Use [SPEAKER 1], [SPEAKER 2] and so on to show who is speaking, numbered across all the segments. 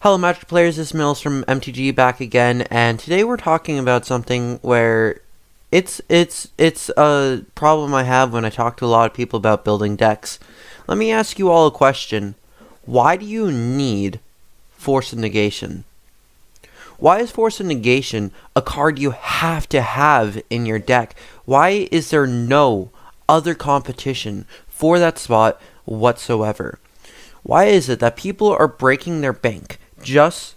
[SPEAKER 1] Hello, Magic Players. This is Mills from MTG back again, and today we're talking about something where it's a problem I have when I talk to a lot of people about building decks. Let me ask you all a question: why do you need Force of Negation? Why is Force of Negation a card you have to have in your deck? Why is there no other competition for that spot whatsoever? Why is it that people are breaking their bank just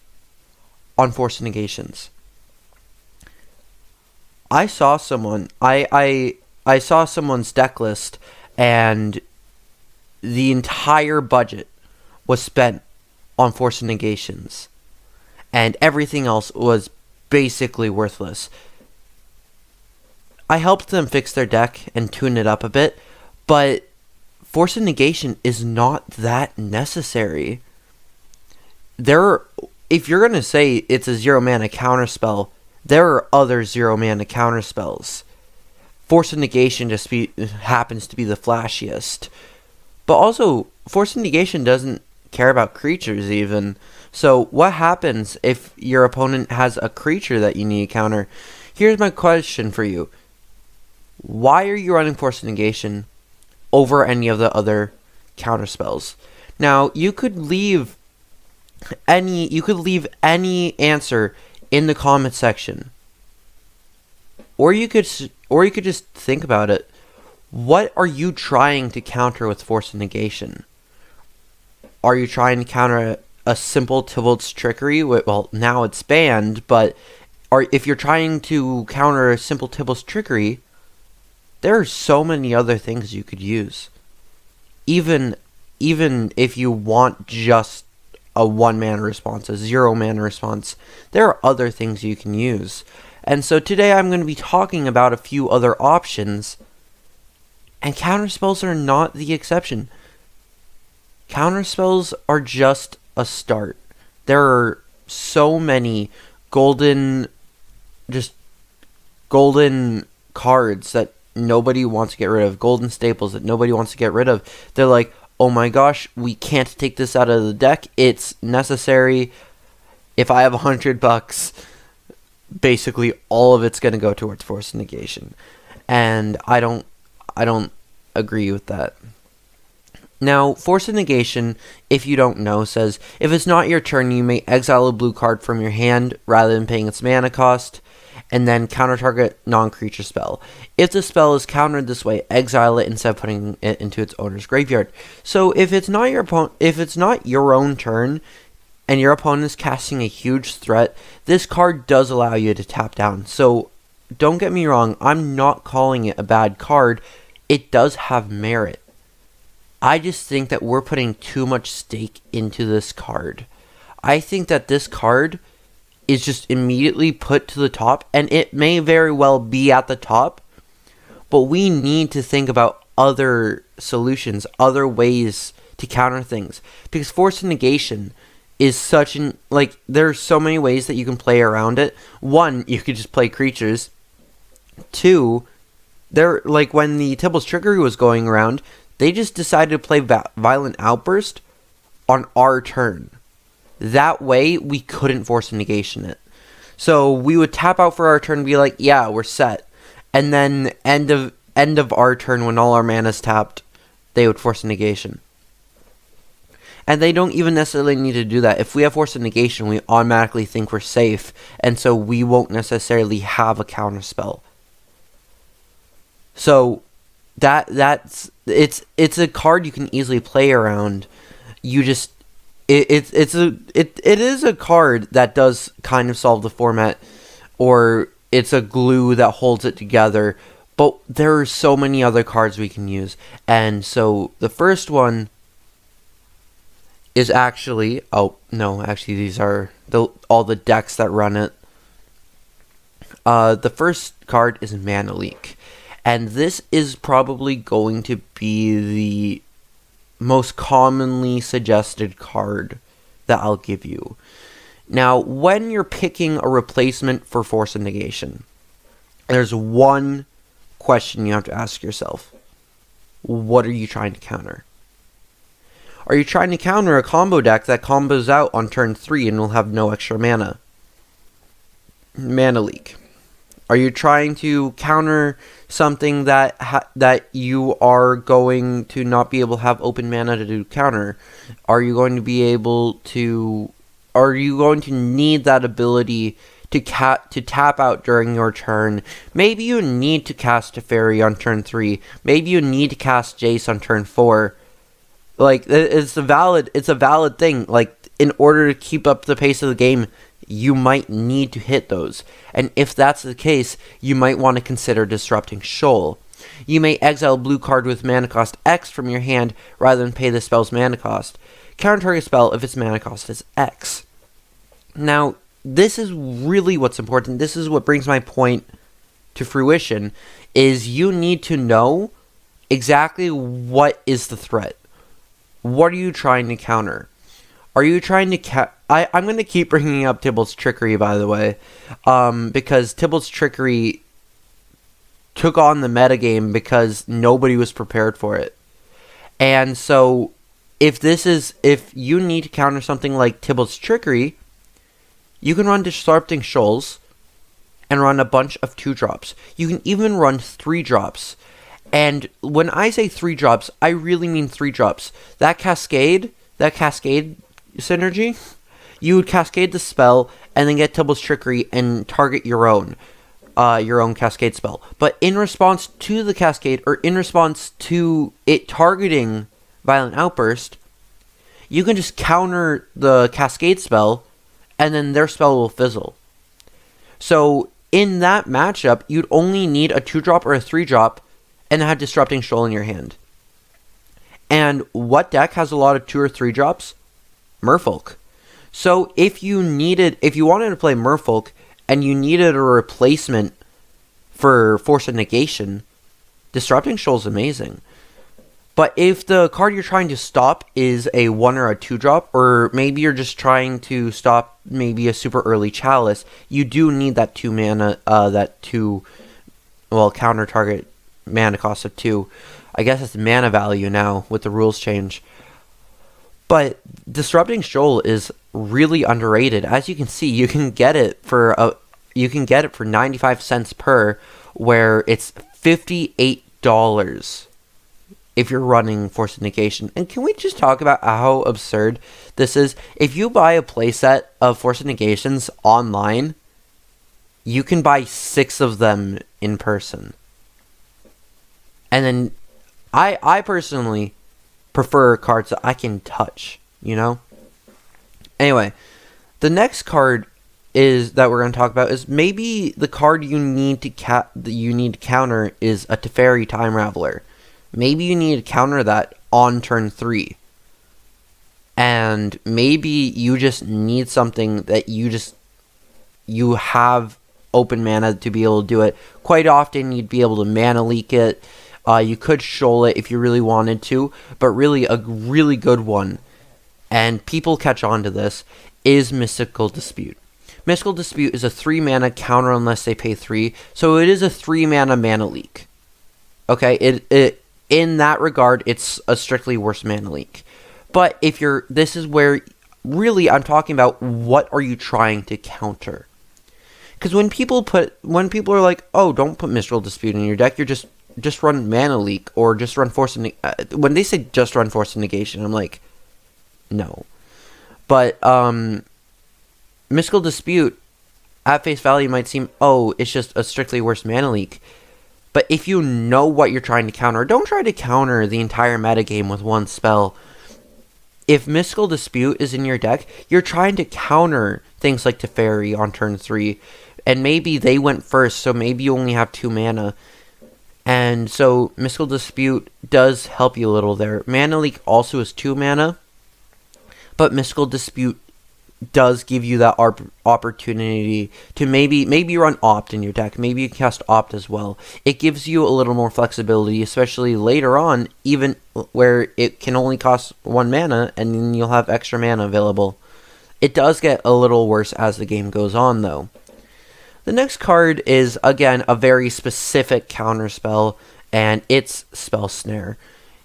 [SPEAKER 1] on Force of Negations? I saw someone I saw someone's deck list, and the entire budget was spent on Force of Negations, and everything else was basically worthless. I helped them fix their deck and tune it up a bit, but Force of Negation is not that necessary. If you're gonna say it's a 0-mana counterspell, there are other 0-mana counterspells. Force of Negation happens to be the flashiest. But also, Force of Negation doesn't care about creatures even. So what happens if your opponent has a creature that you need to counter? Here's my question for you. Why are you running Force of Negation over any of the other counterspells? Now, you could leave any answer in the comment section, or you could just think about it. What are you trying to counter with Force of Negation? Are you trying to counter a simple Tybalt's Trickery? Well, now it's banned, but if you're trying to counter a simple Tybalt's Trickery, there are so many other things you could use. Even if you want just a 1-mana response, a 0-mana response, there are other things you can use. And so today I'm going to be talking about a few other options, and counterspells are not the exception. Counterspells are just a start. There are so many golden cards that nobody wants to get rid of, golden staples that nobody wants to get rid of. They're like, oh my gosh, we can't take this out of the deck. It's necessary. If I have $100, basically all of it's going to go towards Force of Negation. And I don't agree with that. Now, Force of Negation, if you don't know, says, if it's not your turn, you may exile a blue card from your hand rather than paying its mana cost, and then counter target non-creature spell. If the spell is countered this way, exile it instead of putting it into its owner's graveyard. So if it's not your own turn, and your opponent is casting a huge threat, this card does allow you to tap down. So don't get me wrong, I'm not calling it a bad card. It does have merit. I just think that we're putting too much stake into this card. I think that this card is just immediately put to the top, and it may very well be at the top, but we need to think about other solutions, other ways to counter things, because Force of Negation is such an, there's so many ways that you can play around it. One, you could just play creatures. Two, when the Tybalt's Trickery was going around, they just decided to play Violent Outburst on our turn. That way, we couldn't Force a Negation it. So we would tap out for our turn and be like, yeah, we're set. And then end of our turn, when all our mana's tapped, they would Force a Negation. And they don't even necessarily need to do that. If we have Force of Negation, we automatically think we're safe, and so we won't necessarily have a counterspell. So it's a card you can easily play around. You just it is a card that does kind of solve the format, or it's a glue that holds it together. But there are so many other cards we can use, and so the first one is actually these are all the decks that run it. The first card is Mana Leak. And this is probably going to be the most commonly suggested card that I'll give you. Now, when you're picking a replacement for Force of Negation, there's one question you have to ask yourself. What are you trying to counter? Are you trying to counter a combo deck that combos out on turn 3 and will have no extra mana? Mana leak. Are you trying to counter something that you are going to not be able to have open mana to do counter? Are you going to be able to... Are you going to need that ability to tap out during your turn? Maybe you need to cast Teferi on turn 3. Maybe you need to cast Jace on turn 4. Like, it's a valid thing. Like, in order to keep up the pace of the game, you might need to hit those. And if that's the case, you might want to consider disrupting Shoal. You may exile a blue card with mana cost X from your hand rather than pay the spell's mana cost. Counter target spell if its mana cost is X. Now, this is really what's important. This is what brings my point to fruition, is you need to know exactly what is the threat. What are you trying to counter? Are you trying to I'm going to keep bringing up Tybalt's Trickery, by the way, because Tybalt's Trickery took on the metagame because nobody was prepared for it. And so, if you need to counter something like Tybalt's Trickery, you can run Disrupting Shoals and run a bunch of 2-drops. You can even run 3-drops. And when I say 3-drops, I really mean 3-drops. That cascade synergy, you would cascade the spell and then get Tybalt's Trickery and target your own cascade spell. But in response to the cascade, or in response to it targeting Violent Outburst, you can just counter the cascade spell and then their spell will fizzle. So in that matchup, you'd only need a 2-drop or a 3-drop and have Disrupting Shoal in your hand. And what deck has a lot of 2 or 3 drops? Merfolk. So if you wanted to play Merfolk and you needed a replacement for Force of Negation, Disrupting Shoal is amazing. But if the card you're trying to stop is a 1 or a 2-drop, or maybe you're just trying to stop maybe a super early Chalice, you do need that 2 mana, counter target mana cost of 2. I guess it's mana value now with the rules change. But Disrupting Shoal is really underrated. As you can see, you can get it for 95 cents per, where it's $58 if you're running Force of Negation. And can we just talk about how absurd this is? If you buy a playset of Force of Negations online, you can buy 6 of them in person. And then I personally prefer cards that I can touch, you know? Anyway, the next card that we're going to talk about is maybe the card you need to counter is a Teferi Time Raveler. Maybe you need to counter that on turn 3. And maybe you just need something that you have open mana to be able to do it. Quite often you'd be able to mana leak it. You could Shoal it if you really wanted to, but really a really good one, and people catch on to this, is Mystical Dispute. Mystical Dispute is a 3 mana counter unless they pay 3, so it is a 3 mana leak. Okay, it in that regard, it's a strictly worse mana leak. But this is where really I'm talking about what are you trying to counter? Because when people are like, oh, don't put Mystical Dispute in your deck, you're just run Mana Leak, or just run Force of when they say just run Force of Negation, I'm like, no. But Mystical Dispute, at face value, might seem, oh, it's just a strictly worse Mana Leak. But if you know what you're trying to counter, don't try to counter the entire metagame with one spell. If Mystical Dispute is in your deck, you're trying to counter things like Teferi on turn 3, and maybe they went first, so maybe you only have 2 mana. And so Mystical Dispute does help you a little there. Mana Leak also is 2 mana, but Mystical Dispute does give you that opportunity to maybe run Opt in your deck. Maybe you cast Opt as well. It gives you a little more flexibility, especially later on, even where it can only cost 1 mana, and then you'll have extra mana available. It does get a little worse as the game goes on, though. The next card is, again, a very specific counter spell, and it's Spell Snare.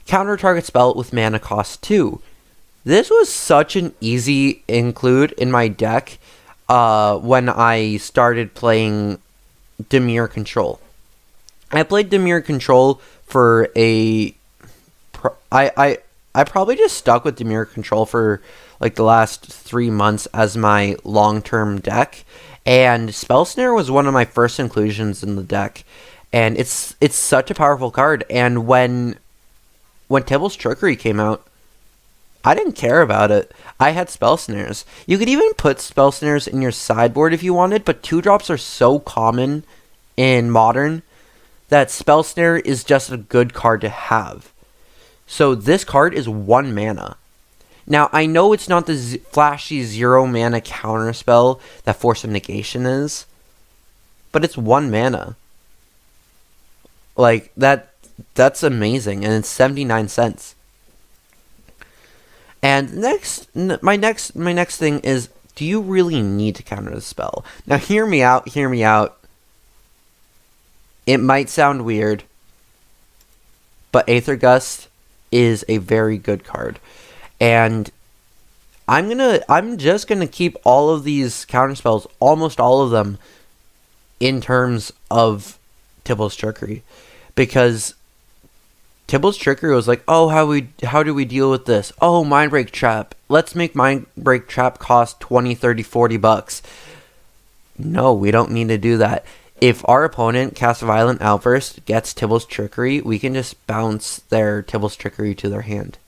[SPEAKER 1] Counter target spell with mana cost 2. This was such an easy include in my deck when I started playing Dimir Control. I played Dimir Control for I probably just stuck with Dimir Control for like the last 3 months as my long-term deck, and Spell Snare was one of my first inclusions in the deck, and it's such a powerful card. And when Tibble's Trickery came out, I didn't care about it. I had Spell Snares. You could even put Spell Snares in your sideboard if you wanted, but 2-drops are so common in Modern that Spell Snare is just a good card to have. So this card is 1 mana. Now, I know it's not the flashy 0 mana counterspell that Force of Negation is, but it's 1 mana. Like, that's amazing, and it's 79 cents. And my next thing is, do you really need to counter the spell? Now, hear me out. It might sound weird, but Aethergus is a very good card. And I'm just gonna keep all of these counterspells, almost all of them, in terms of Tibble's Trickery, because Tibble's Trickery was like, oh, how do we deal with this? Oh, Mindbreak Trap. Let's make Mindbreak Trap cost 20, 30, 40 bucks. No, we don't need to do that. If our opponent casts a Violent Outburst, gets Tibble's Trickery, we can just bounce their Tibble's Trickery to their hand.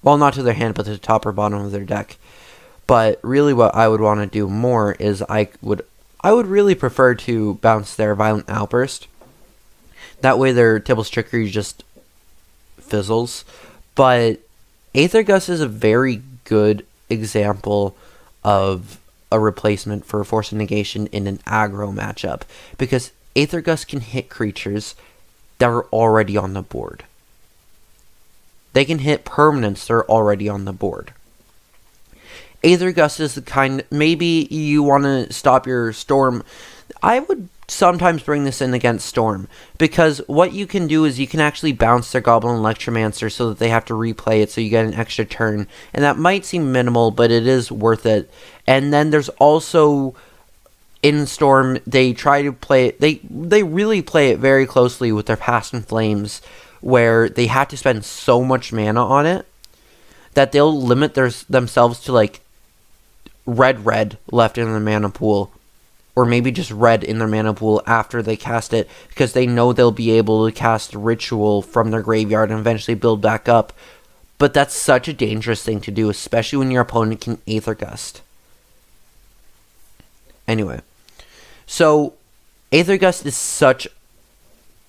[SPEAKER 1] Well, not to their hand, but to the top or bottom of their deck. But really what I would want to do more is I would really prefer to bounce their Violent Outburst. That way their Tibble's Trickery just fizzles. But Aethergus is a very good example of a replacement for Force of Negation in an aggro matchup, because Aethergus can hit creatures that are already on the board. They can hit permanents that are already on the board. Aethergus is the kind, maybe you want to stop your Storm. I would sometimes bring this in against Storm, because what you can do is you can actually bounce their Goblin Electromancer so that they have to replay it, so you get an extra turn, and that might seem minimal, but it is worth it. And then there's also, in Storm, they try to play it, they really play it very closely with their Past in Flames, where they have to spend so much mana on it that they'll limit themselves to like red left in their mana pool, or maybe just red in their mana pool after they cast it, because they know they'll be able to cast Ritual from their graveyard and eventually build back up. But that's such a dangerous thing to do, especially when your opponent can Aethergust. Anyway, so Aethergust is such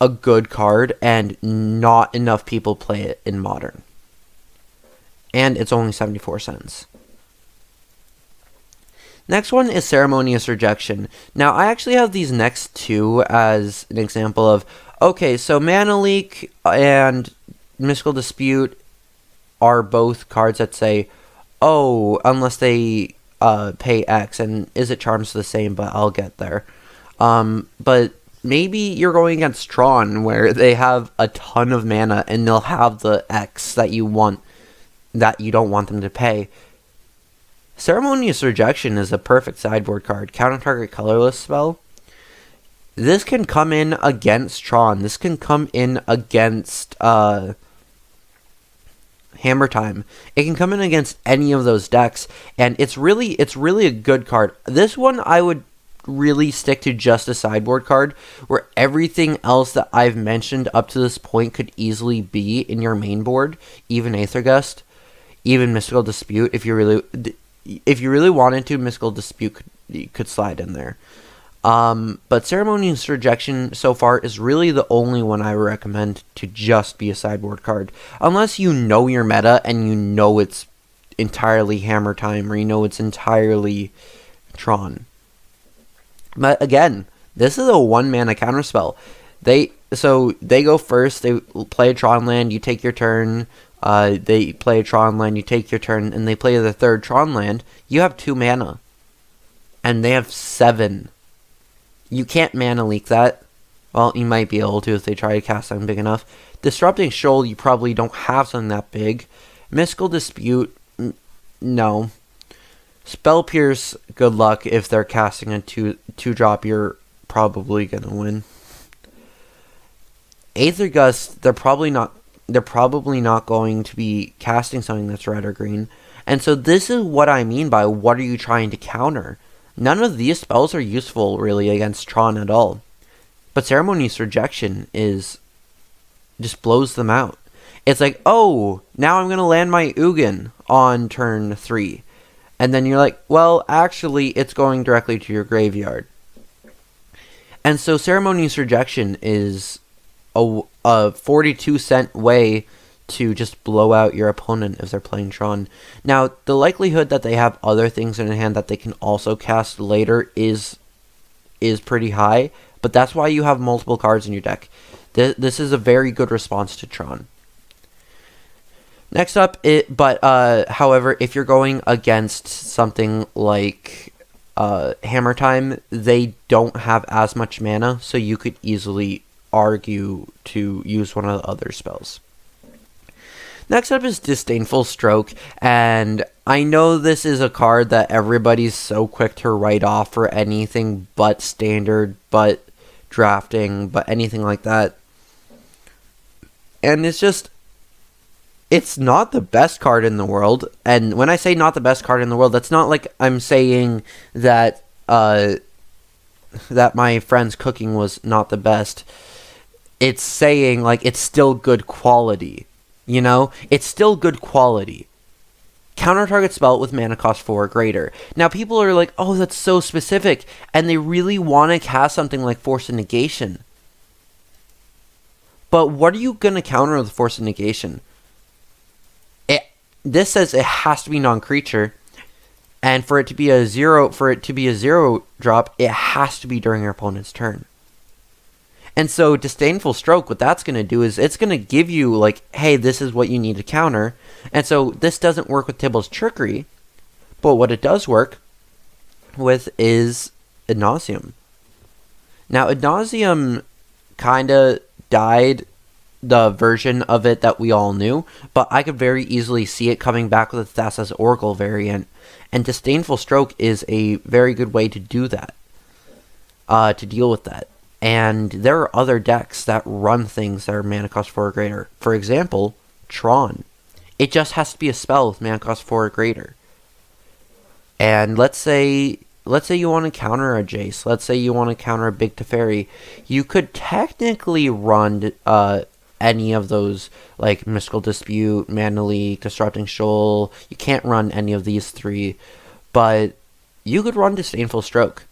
[SPEAKER 1] a good card, and not enough people play it in Modern. And it's only 74 cents. Next one is Ceremonious Rejection. Now, I actually have these next two as an example of, okay, so Mana Leak and Mystical Dispute are both cards that say, oh, unless they pay X, and Is It Charms the same, but I'll get there. But maybe you're going against Tron, where they have a ton of mana, and they'll have the X that you want, that you don't want them to pay. Ceremonious Rejection is a perfect sideboard card. Counter target colorless spell. This can come in against Tron. This can come in against Hammer Time. It can come in against any of those decks, and it's really a good card. This one I would really stick to just a sideboard card, where everything else that I've mentioned up to this point could easily be in your main board, even Aethergust, even Mystical Dispute. If you really wanted to, Mystical Dispute could slide in there. But Ceremonious Rejection so far is really the only one I recommend to just be a sideboard card. Unless you know your meta and you know it's entirely Hammer Time, or you know it's entirely Tron. But again, this is a 1-mana counterspell. They go first, they play a Tron land, you take your turn. They play a Tron land, you take your turn, and they play the third Tron land. You have 2 mana. And they have 7. You can't Mana Leak that. Well, you might be able to if they try to cast something big enough. Disrupting Shoal, you probably don't have something that big. Mystical Dispute, no. Spell Pierce, good luck. If they're casting a 2-drop, you're probably going to win. Aethergus, they're probably not going to be casting something that's red or green. And so this is what I mean by what are you trying to counter? None of these spells are useful really against Tron at all. But Ceremonious Rejection just blows them out. It's like, oh, now I'm going to land my Ugin on turn 3. And then you're like, well, actually, it's going directly to your graveyard. And so Ceremonious Rejection is a 42-cent way to just blow out your opponent if they're playing Tron. Now, the likelihood that they have other things in their hand that they can also cast later is pretty high, but that's why you have multiple cards in your deck. This is a very good response to Tron. Next up, however, if you're going against something like Hammer Time, they don't have as much mana, so you could easily argue to use one of the other spells. Next up is Disdainful Stroke, and I know this is a card that everybody's so quick to write off for anything but standard, but drafting, but anything like that. And it's not the best card in the world. And when I say not the best card in the world, that's not like I'm saying that that my friend's cooking was not the best. It's saying like it's still good quality. You know? It's still good quality. Counter target spell with mana cost 4 or greater. Now people are like, oh, that's so specific. And they really want to cast something like Force of Negation. But what are you going to counter with Force of Negation? This says it has to be non-creature, and for it to be a 0 drop, it has to be during your opponent's turn. And so Disdainful Stroke, what that's going to do is it's going to give you like, hey, this is what you need to counter. And so this doesn't work with Tibble's Trickery, but what it does work with is Ad Nauseam. Now Ad Nauseam kind of died, the version of it that we all knew, but I could very easily see it coming back with a Thassa's Oracle variant, and Disdainful Stroke is a very good way to do that, to deal with that. And there are other decks that run things that are mana cost 4 or greater. For example, Tron. It just has to be a spell with mana cost 4 or greater. And let's say you want to counter a Jace, let's say you want to counter a Big Teferi, you could technically run any of those, like Mystical Dispute, Mana Leak, Disrupting Shoal. You can't run any of these 3, but you could run Disdainful Stroke.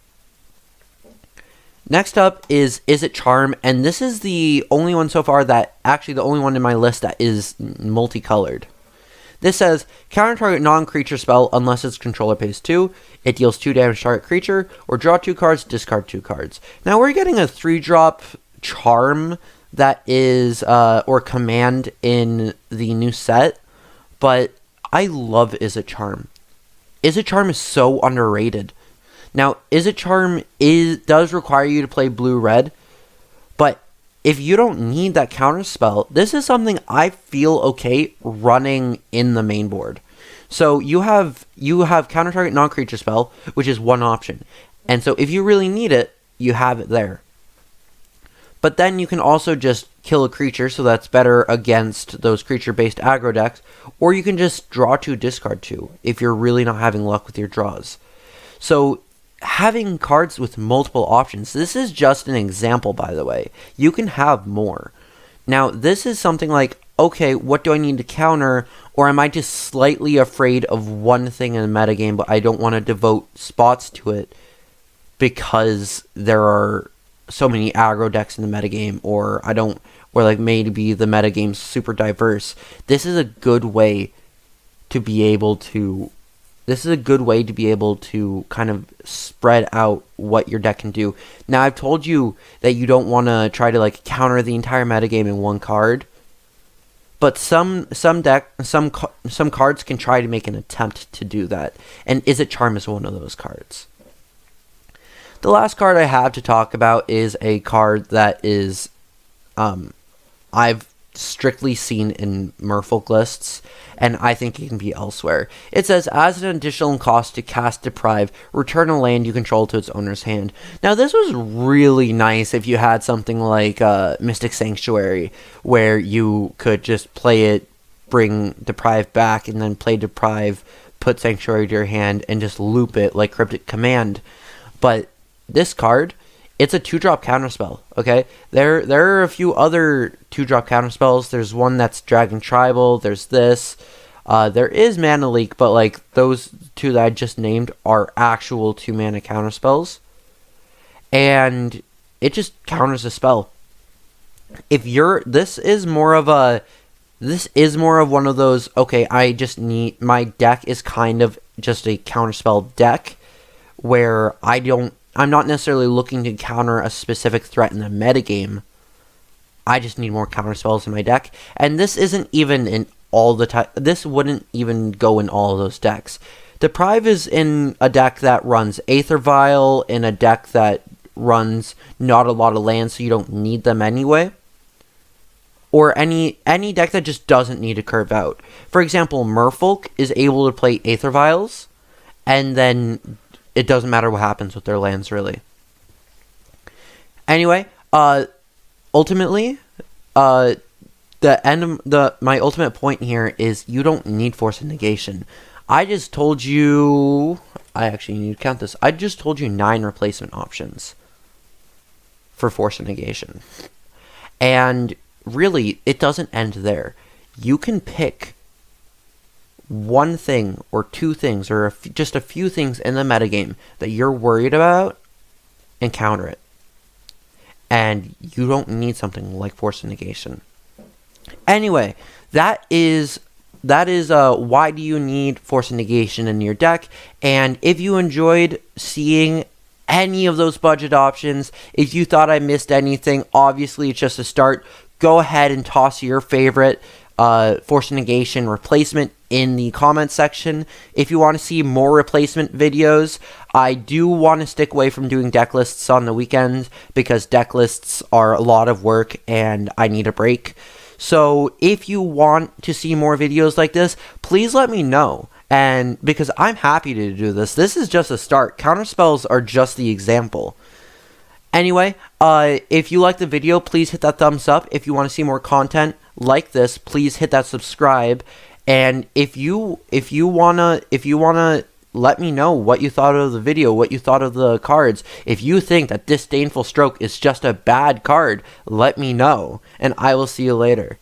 [SPEAKER 1] Next up is It Charm, and this is the only one so far the only one in my list that is multicolored. This says, counter target non-creature spell unless its controller pays 2. It deals 2 damage to target creature, or draw 2 cards, discard 2 cards. Now we're getting a 3-drop Charm that is, or command in the new set, but I love Is It Charm. Is It Charm is so underrated. Now, Is It Charm does require you to play blue-red, but if you don't need that counter spell, this is something I feel okay running in the main board. So you have counter target non-creature spell, which is one option. And so if you really need it, you have it there. But then you can also just kill a creature, so that's better against those creature-based aggro decks. Or you can just draw 2, discard 2, if you're really not having luck with your draws. So having cards with multiple options, this is just an example, by the way. You can have more. Now, this is something like, okay, what do I need to counter? Or am I just slightly afraid of one thing in the metagame, but I don't want to devote spots to it because there are so many aggro decks in the metagame, or like maybe the metagame's super diverse. This is a good way to be able to kind of spread out what your deck can do. Now, I've told you that you don't want to try to like counter the entire metagame in one card, but some cards can try to make an attempt to do that, and Is It Charm is one of those cards. The last card I have to talk about is a card that is, I've strictly seen in Merfolk lists, and I think it can be elsewhere. It says, as an additional cost to cast Deprive, return a land you control to its owner's hand. Now, this was really nice if you had something like Mystic Sanctuary, where you could just play it, bring Deprive back, and then play Deprive, put Sanctuary to your hand, and just loop it like Cryptic Command. But this card, it's a 2-drop counterspell, okay? There are a few other 2-drop counterspells. There's one that's Dragon Tribal. There's this. There is Mana Leak, but like those two that I just named are actual 2-mana counterspells. And it just counters a spell. This is more of one of those, okay, my deck is kind of just a counterspell deck where I'm not necessarily looking to counter a specific threat in the metagame. I just need more counterspells in my deck. And this isn't even in all the time. This wouldn't even go in all of those decks. Deprive is in a deck that runs Aether Vial, in a deck that runs not a lot of lands, so you don't need them anyway. Or any deck that just doesn't need to curve out. For example, Merfolk is able to play Aether Vials, and then it doesn't matter what happens with their lands, really. Anyway, ultimately, my ultimate point here is you don't need Force of Negation. I just told you... I actually need to count this. I just told you 9 replacement options for Force of Negation. And really, it doesn't end there. You can pick one thing or two things or just a few things in the metagame that you're worried about and counter it. And you don't need something like Force of Negation. Anyway, that is why do you need Force of Negation in your deck. And if you enjoyed seeing any of those budget options, if you thought I missed anything, obviously it's just a start. Go ahead and toss your favorite Force of Negation replacement in the comments section. If you want to see more replacement videos, I do want to stick away from doing deck lists on the weekends because deck lists are a lot of work and I need a break. So if you want to see more videos like this, please let me know. And because I'm happy to do this. This is just a start. Counterspells are just the example. Anyway, if you like the video, please hit that thumbs up. If you want to see more content like this, please hit that subscribe. And if you wanna let me know what you thought of the video, what you thought of the cards. If you think that Disdainful Stroke is just a bad card, let me know, and I will see you later.